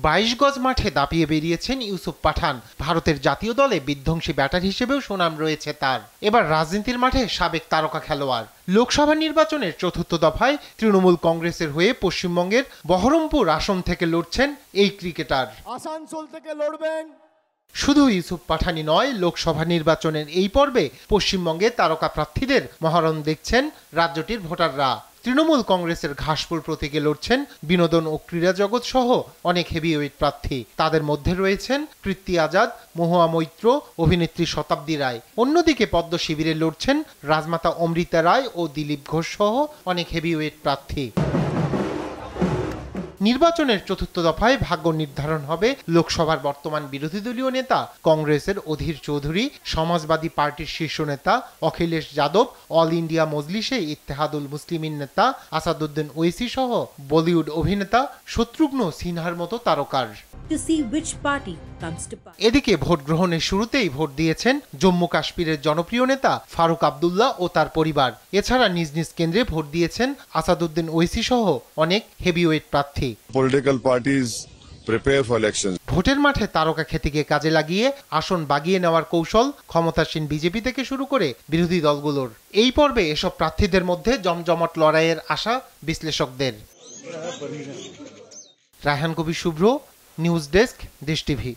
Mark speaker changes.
Speaker 1: 22 গজ মাঠে দাপিয়ে বেরিয়েছেন ইউসুফ পাঠান। ভারতের জাতীয় দলে বিধ্বংসী ব্যাটার হিসেবেও সুনাম রয়েছে তার। এবার রাজনীতির মাঠে সাবেক তারকা খেলোয়াড়। লোকসভা নির্বাচনের চতুর্থ দফায় তৃণমূল কংগ্রেসের হয়ে পশ্চিমবঙ্গের বহরমপুর আসন থেকে লড়ছেন এই ক্রিকেটার।
Speaker 2: আসানসোল থেকে লড়বেন।
Speaker 1: শুধু ইউসুফ পাঠানই নয়, লোকসভা নির্বাচনের এই পর্বে পশ্চিমবঙ্গে তারকা প্রার্থীদের মহারণ দেখছেন রাজ্যটির ভোটাররা। তৃণমূল কংগ্রেসের ঘাসপুর প্রতীকে লড়ছেন বিনোদন ও ক্রীড়া জগৎ সহ অনেক হেভিওয়েট প্রার্থী। তাদের মধ্যে রয়েছেন কীর্তি আজাদ, মহুয়া মৈত্র, অভিনেত্রী শতাব্দী রায়। অন্যদিকে পদ্ম শিবিরে লড়ছেন রাজমাতা অমৃতা রায় ও দিলীপ ঘোষ সহ অনেক হেভিওয়েট প্রার্থী। নির্বাচনের চতুর্থ দফায় ভাগ্য নির্ধারণ হবে লোকসভার বর্তমান বিরোধী দলীয় নেতা কংগ্রেসের অধীর চৌধুরী, সমাজবাদী পার্টির শীর্ষ নেতা অখিলেশ যাদব, অল ইন্ডিয়া মজলিসে ইত্তেহাদুল মুসলিমিন নেতা আসাদুদ্দিন ওয়েসি সহ বলিউড অভিনেতা শত্রুঘ্ন সিনহার মতো তারকার। এদিকে ভোট গ্রহণের শুরুতেই ভোট দিয়েছেন জম্মু কাশ্মীরের জনপ্রিয় নেতা ফারুক আবদুল্লাহ ও তার পরিবার। এছাড়া নিজ নিজ কেন্দ্রে ভোট দিয়েছেন আসাদুদ্দিন ওয়েসি সহ অনেক হেভিওয়েট প্রার্থী।
Speaker 3: Political parties prepare for election.
Speaker 1: ভোটের মাঠে তারকা খ্যাতিকে কাজে লাগিয়ে আসন বাগিয়ে নেওয়ার কৌশল ক্ষমতাসীন বিজেপি থেকে শুরু করে বিরোধী দলগুলোর। এই পর্বে এসব প্রার্থীদের মধ্যে জমজমাট লড়াইয়ের আশা বিশ্লেষকদের। রায়হান কবির শুভ্র, নিউজ ডেস্ক, দেশ টিভি।